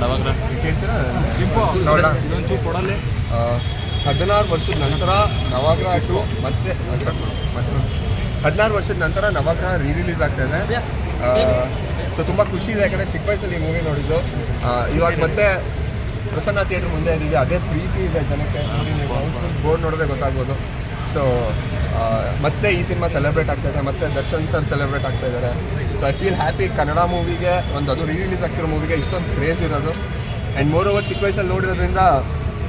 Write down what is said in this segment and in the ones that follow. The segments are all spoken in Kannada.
ನವಗ್ರಹ ಕೇಳ್ತೀರಾ? ನೋಡ ಇದೊಂದು ಕೊಡಲ್ಲೇ 16 ವರ್ಷದ ನಂತರ ನವಗ್ರಹ 2 ಮತ್ತೆ 16 ವರ್ಷದ ನಂತರ ನವಗ್ರಹ ರಿಲೀಸ್ ಆಗ್ತಾ ಇದೆ. ಸೊ ತುಂಬ ಖುಷಿ ಇದೆ, ಯಾಕಂದರೆ ಚಿಕ್ಕ ವಯಸ್ಸಲ್ಲಿ ಈ ಮೂವಿ ನೋಡಿದ್ದು. ಇವಾಗ ಮತ್ತೆ ಪ್ರಸನ್ನ ಥಿಯೇಟ್ರ್ ಮುಂದೆ ಇದ್ದೀವಿ, ಅದೇ ಪ್ರೀತಿ ಇದೆ ಜನಕ್ಕೆ. ಬೋರ್ಡ್ ನೋಡಿದ್ರೆ ಗೊತ್ತಾಗ್ಬೋದು. ಸೊ ಮತ್ತೆ ಈ ಸಿನಿಮಾ ಸೆಲೆಬ್ರೇಟ್ ಆಗ್ತಾಯಿದೆ, ಮತ್ತೆ ದರ್ಶನ್ ಸರ್ ಸೆಲೆಬ್ರೇಟ್ ಆಗ್ತಾ ಇದ್ದಾರೆ. So I feel happy. Kannada ಮೂವಿಗೆ ಅದು ರಿಲೀಸ್ ಆಗ್ತಿರೋ ಮೂವಿಗೆ ಇಷ್ಟೊಂದು ಕ್ರೇಜ್ ಇರೋದು. ಆ್ಯಂಡ್ ಮೋರ್ ಓವರ್ ಚಿಕ್ಕ ವಯಸ್ಸಲ್ಲಿ ನೋಡಿರೋದ್ರಿಂದ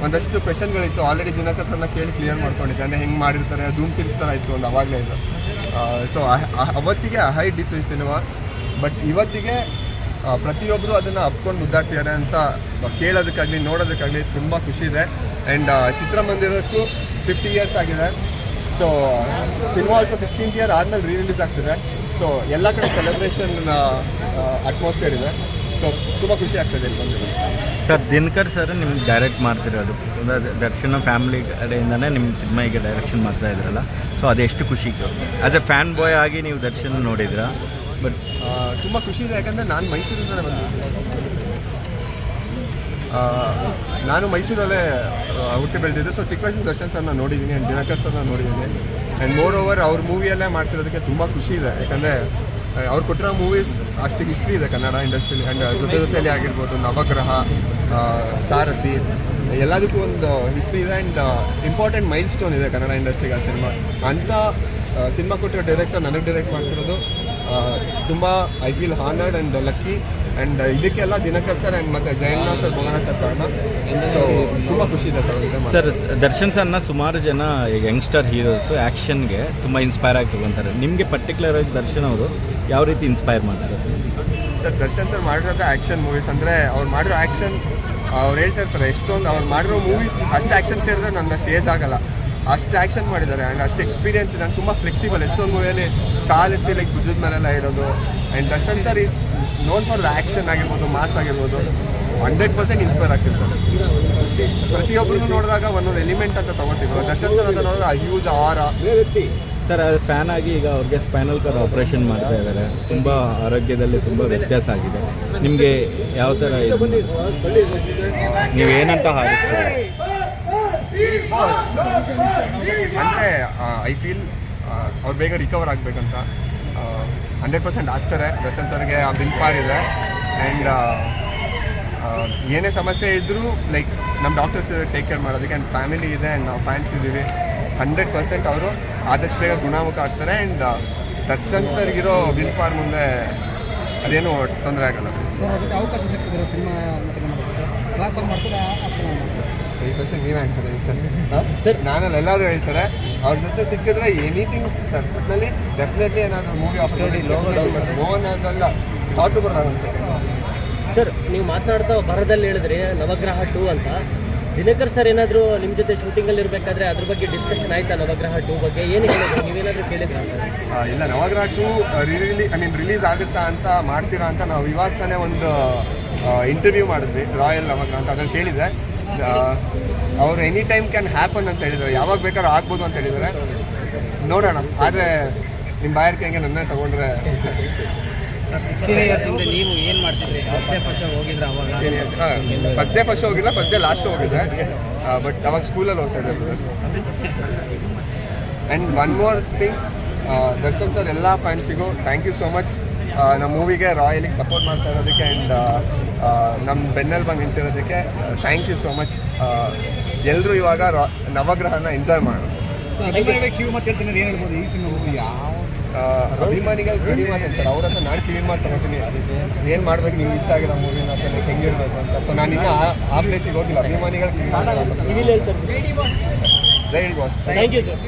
ಒಂದಷ್ಟು ಕ್ವೆಶನ್ಗಳಿತ್ತು. ಆಲ್ರೆಡಿ ದಿನಕರ್ ಸರ್ನ ಕೇಳಿ ಕ್ಲಿಯರ್ ಮಾಡ್ಕೊಂಡಿದ್ದೆ, ಅಂದರೆ ಹೆಂಗೆ ಮಾಡಿರ್ತಾರೆ, ಧೂಮ್ ಸೀರೀಸ್ ಥರ ಇತ್ತು ಒಂದು ಅವಾಗಲೇ ಇದು. ಸೊ ಅವತ್ತಿಗೆ ಹೈಟ್ ಇತ್ತು ಈ ಸಿನಿಮಾ. ಬಟ್ ಇವತ್ತಿಗೆ ಪ್ರತಿಯೊಬ್ಬರು ಅದನ್ನು ಅಪ್ಕೊಂಡು ಮುದ್ದಾಡ್ತಿದ್ದಾರೆ ಅಂತ ಕೇಳೋದಕ್ಕಾಗಲಿ ನೋಡೋದಕ್ಕಾಗಲಿ ತುಂಬ ಖುಷಿ ಇದೆ. ಆ್ಯಂಡ್ ಚಿತ್ರಮಂದಿರಕ್ಕೂ 50 years ಆಗಿದೆ. So cinema also 16th year ಆದಮೇಲೆ ರಿಲೀಸ್ ಆಗ್ತಿದೆ. ಸೊ ಎಲ್ಲ ಕಡೆ ಸೆಲೆಬ್ರೇಷನ್ ಅಟ್ಮಾಸ್ಫಿಯರ್ ಇದೆ. ಸೊ ತುಂಬ ಖುಷಿ ಆಗ್ತದೆ ಇಲ್ಲಿ ಬಂದಿರೋದು. ಸರ್ ದಿನಕರ್ ಸರ್ ನಿಮ್ಗೆ ಡೈರೆಕ್ಟ್ ಮಾಡ್ತಿರೋದು, ದರ್ಶನ ಫ್ಯಾಮಿಲಿ ಕಡೆಯಿಂದನೇ ನಿಮ್ಮ ಸಿನಿಮಾಗೆ ಡೈರೆಕ್ಷನ್ ಮಾಡ್ತಾ ಇದ್ರಲ್ಲ, ಸೊ ಅದೆಷ್ಟು ಖುಷಿ ಆ್ಯಸ್ ಎ ಫ್ಯಾನ್ ಬಾಯ್ ಆಗಿ ನೀವು ದರ್ಶನ ನೋಡಿದ್ರಾ? ಬಟ್ ತುಂಬ ಖುಷಿ ಇದೆ, ಯಾಕಂದರೆ ನಾನು ಮೈಸೂರಿಂದಲೇ ಬಂದಿದ್ದೆ. ನಾನು ಮೈಸೂರಲ್ಲೇ ಹುಟ್ಟಿ ಬೆಳೆದಿದ್ದೆ. ಸೊ ಚಿಕ್ಕ ವಯಸ್ಸಿನ ದರ್ಶನ್ ಸರ್ನ ನೋಡಿದ್ದೀನಿ, ಆ್ಯಂಡ್ ದಿನಕರ್ ಸರ್ನ ನೋಡಿದ್ದೀನಿ. ಆ್ಯಂಡ್ ಮೋರ್ ಓವರ್ ಅವ್ರ ಮೂವಿಯಲ್ಲೇ ಮಾಡ್ತಿರೋದಕ್ಕೆ ತುಂಬ ಖುಷಿ ಇದೆ, ಯಾಕಂದರೆ ಅವ್ರು ಕೊಟ್ಟಿರೋ ಮೂವೀಸ್ ಅಷ್ಟು ಹಿಸ್ಟ್ರಿ ಇದೆ ಕನ್ನಡ ಇಂಡಸ್ಟ್ರಿಲಿ. ಆ್ಯಂಡ್ ಜೊತೆಯಲ್ಲಿ ಆಗಿರ್ಬೋದು ನವಗ್ರಹ, ಸಾರಥಿ, ಎಲ್ಲದಕ್ಕೂ ಒಂದು ಹಿಸ್ಟ್ರಿ ಇದೆ. ಆ್ಯಂಡ್ ಇಂಪಾರ್ಟೆಂಟ್ ಮೈಲ್ ಸ್ಟೋನ್ ಇದೆ ಕನ್ನಡ ಇಂಡಸ್ಟ್ರಿಗೆ ಆ ಸಿನಿಮಾ. ಅಂಥ ಸಿನಿಮಾ ಕೊಟ್ಟಿರೋ ಡೈರೆಕ್ಟರ್ ನನಗೆ ಡೈರೆಕ್ಟ್ ಮಾಡ್ತಿರೋದು ತುಂಬ I feel honoured and lucky. And ಇದಕ್ಕೆಲ್ಲ ದಿನಕರ್ ಸರ್ ಆ್ಯಂಡ್ ಮತ್ತು ಜಯಣ್ಣ ಸರ್, ಭೋಗಣ್ಣ ಸರ್ ಕಾರಣ. ಸೊ ತುಂಬ ಖುಷಿ ಇದೆ ಸರ್. ದರ್ಶನ್ ಸರ್ನ ಸುಮಾರು ಜನ ಯಂಗ್ಸ್ಟರ್ ಹೀರೋಸು ಆ್ಯಕ್ಷನ್ಗೆ ತುಂಬ ಇನ್ಸ್ಪೈರ್ ಆಗಿ ತಗೊತಾರೆ. ನಿಮಗೆ ಪರ್ಟಿಕ್ಯುಲರ್ ಆಗಿ ದರ್ಶನ್ ಅವರು ಯಾವ ರೀತಿ ಇನ್ಸ್ಪೈರ್ ಮಾಡ್ತಾರೆ? ಸರ್ ದರ್ಶನ್ ಸರ್ ಮಾಡಿರೋದು ಆ್ಯಕ್ಷನ್ ಮೂವೀಸ್. ಅಂದರೆ ಅವ್ರು ಮಾಡಿರೋ ಆ್ಯಕ್ಷನ್ ಅವ್ರು ಹೇಳ್ತಾ ಇರ್ತಾರೆ, ಎಷ್ಟೊಂದು ಅವ್ರು ಮಾಡಿರೋ ಮೂವೀಸ್ ಅಷ್ಟು ಆ್ಯಕ್ಷನ್ ಸೇರಿದ್ರೆ ನನ್ನ ಸ್ಟೇಜ್ ಆಗಲ್ಲ, ಅಷ್ಟು ಆ್ಯಕ್ಷನ್ ಮಾಡಿದ್ದಾರೆ. ಆ್ಯಂಡ್ ಅಷ್ಟು ಎಕ್ಸ್ಪೀರಿಯನ್ಸ್ ಇದೆ. ತುಂಬ ಫ್ಲೆಕ್ಸಿಬಲ್. ಎಷ್ಟೊಂದು ಮೂವಿಯಲ್ಲಿ ಕಾಲೆತ್ತಿ ಲೈಕ್ ಭುಜದ ಮೇಲೆಲ್ಲ ಇಡೋದು. And Darshan sir is known for the action ಆಗಿರ್ಬೋದು, ಮಾಸ್ ಆಗಿರ್ಬೋದು. 100% ಇನ್ಸ್ಪೈರ್ ಆಗ್ತೀವಿ ಸರ್. ಪ್ರತಿಯೊಬ್ಬರು ನೋಡಿದಾಗ ಒಂದೊಂದು ಎಲಿಮೆಂಟ್ ಅಂತ ತೊಗೊತೀವಿ. ದರ್ಶನ್ ಸರ್ ಅಂತ ನೋಡಿದ್ರೆ ಆ ಹ್ಯೂಜ್ ಆರ. ಸರ್ ಅದು ಫ್ಯಾನ್ ಆಗಿ ಈಗ ಅವ್ರಿಗೆ ಸ್ಪೈನಲ್ ಕಾರ್ಡ್ ಆಪ್ರೇಷನ್ ಮಾಡ್ತಾ ಇದ್ದಾರೆ, ತುಂಬ ಆರೋಗ್ಯದಲ್ಲಿ ತುಂಬ ವ್ಯತ್ಯಾಸ ಆಗಿದೆ. ನಿಮಗೆ ಯಾವ ಥರ ನೀವೇನಂತ ಹಾರಿಸ್ತೀರಿ? ಅಂದರೆ ಐ ಫೀಲ್ ಅವ್ರು ಬೇಗ ರಿಕವರ್ ಆಗಬೇಕಂತ 100% ಆಗ್ತಾರೆ. ದರ್ಶನ್ ಸರ್ಗೆ ಆ ಬಿಲ್ ಪಾರ್ ಇದೆ. ಆ್ಯಂಡ್ ಏನೇ ಸಮಸ್ಯೆ ಇದ್ದರೂ ಲೈಕ್ ನಮ್ಮ ಡಾಕ್ಟರ್ಸ್ ಟೇಕ್ ಕೇರ್ ಮಾಡೋದಕ್ಕೆ. ಆ್ಯಂಡ್ ಫ್ಯಾಮಿಲಿ ಇದೆ, ಆ್ಯಂಡ್ ನಾವು ಫ್ಯಾನ್ಸ್ ಇದ್ದೀವಿ. 100% ಅವರು ಆದಷ್ಟು ಬೇಗ ಗುಣಮುಖ ಆಗ್ತಾರೆ. ಆ್ಯಂಡ್ ದರ್ಶನ್ ಸರ್ಗಿರೋ ವಿಲ್ ಪಾರ್ ಮುಂದೆ ಅದೇನು ತೊಂದರೆ ಆಗಲ್ಲ. ಅವಕಾಶ ಸಿಗ್ತಿದ್ರೆ ಸಿನಿಮಾ ಕ್ಲಾಸಲ್ಲಿ ಮಾಡ್ತಾರೆ, ಈ ಕ್ವಶನ್ ನೀವೇ ಆನ್ಸರ್ ಹೇಳಿ ಸರ್. ನಾನಲ್ಲಿ ಎಲ್ಲರೂ ಹೇಳ್ತಾರೆ ಅವ್ರ ಜೊತೆ ಸಿಕ್ಕಿದ್ರೆ ಎನಿಥಿಂಗ್ ಸರ್. ಒಟ್ಟಿನಲ್ಲಿ ಡೆಫಿನೆಟ್ಲಿ ಏನಾದರೂ ಮೂವಿ ಮೋಹನ್ ಅದೆಲ್ಲ ಥಾಟು ಬರೋದು ಅನ್ಸುತ್ತೆ. ಸರ್ ನೀವು ಮಾತನಾಡ್ತಾ ಬರದಲ್ಲಿ ಹೇಳಿದ್ರಿ ನವಗ್ರಹ 2 ಅಂತ. ದಿನಕರ್ ಸರ್ ಏನಾದರೂ ನಿಮ್ಮ ಜೊತೆ ಶೂಟಿಂಗಲ್ಲಿ ಇರಬೇಕಾದ್ರೆ ಅದ್ರ ಬಗ್ಗೆ ಡಿಸ್ಕಷನ್ ಆಯ್ತಾ? ನವಗ್ರಹ 2 ಬಗ್ಗೆ ಏನು ಹೇಳಿದ್ರು, ನೀವೇನಾದರೂ ಕೇಳಿದ್ರ? ಇಲ್ಲ, ನವಗ್ರಹ 2 ರಿಲೀಸ್ ಆಗುತ್ತಾ ಅಂತ, ಮಾಡ್ತೀರಾ ಅಂತ ನಾವು ಇವಾಗ ತಾನೇ ಒಂದು ಇಂಟರ್ವ್ಯೂ ಮಾಡಿದ್ವಿ, ರಾಯಲ್ ನವಗ್ರಹ ಅಂತ. ಅದ್ರಲ್ಲಿ ಕೇಳಿದೆ, ಅವರು ಎನಿ ಟೈಮ್ ಕ್ಯಾನ್ ಹ್ಯಾಪನ್ ಅಂತ ಹೇಳಿದ್ರು, ಯಾವಾಗ ಬೇಕಾದ್ರೂ ಆಗ್ಬೋದು ಅಂತ ಹೇಳಿದರೆ. ನೋಡೋಣ. ಆದರೆ ನಿಮ್ಮ ಬಾಯರ್ಕೆ ಹಂಗೆ ನನ್ನೇ ತೊಗೊಂಡ್ರೆ. 16 years ಇಂದ ನೀವು ಏನು ಮಾಡ್ತಿದ್ರಿ? ಫಸ್ಟ್ ಡೇ ಹೋಗಿದ್ರೆ ಅವಾಗ? ಫಸ್ಟ್ ಡೇ ಹೋಗಿಲ್ಲ, ಫಸ್ಟ್ ಡೇ ಲಾಸ್ಟ್ ಹೋಗಿದ್ದೆ. ಬಟ್ ಅವಾಗ ಸ್ಕೂಲಲ್ಲಿ ಹೋಗ್ತಾ ಇದ್ದೆ. And one more thing, Darshan sir ಎಲ್ಲ ಫ್ಯಾನ್ಸಿಗೂ ಥ್ಯಾಂಕ್ ಯು ಸೋ ಮಚ್. ನಮ್ಮ ಮೂವಿಗೆ ರಾಯಲಿಗೆ ಸಪೋರ್ಟ್ ಮಾಡ್ತಾ ಇರೋದಕ್ಕೆ. ಆ್ಯಂಡ್ ನಮ್ಮ ಬೆನ್ನಲ್ಲಿ ಬಂದು ನಿಂತಿರೋದಕ್ಕೆ ಥ್ಯಾಂಕ್ ಯು ಸೋ ಮಚ್. ಎಲ್ಲರೂ ಇವಾಗ ನವಗ್ರಹನ ಎಂಜಾಯ್ ಮಾಡೋಣ. ಕಿವಿ ಮಾತು ಹೇಳ್ತೀನಿ, ಏನು ಹೇಳ್ಬೋದು ಈ ಸಿನಿಮಾ? ಯಾವ ಅಭಿಮಾನಿಗಳು ಕಿವಿ ಮಾತು ಸರ್, ಅವ್ರ ಹತ್ರ ನಾನು ಕಿವಿ ಮಾತು ತಗೋತೀನಿ. ಏನು ಮಾಡ್ಬೇಕು ನಿಮ್ಗೆ ಇಷ್ಟ ಆಗಿರೋ ಮೂವಿನ ಅಂತ, ಹೆಂಗಿರ್ಬೇಕು ಅಂತ. ಸೊ ನಾನು ಇನ್ನೂ ಆ ಪ್ಲೇಸಿಗೆ ಹೋಗಿಲ್ಲ. ಅಭಿಮಾನಿಗಳು ಜೈ ಬಾಸ್. Thank you sir.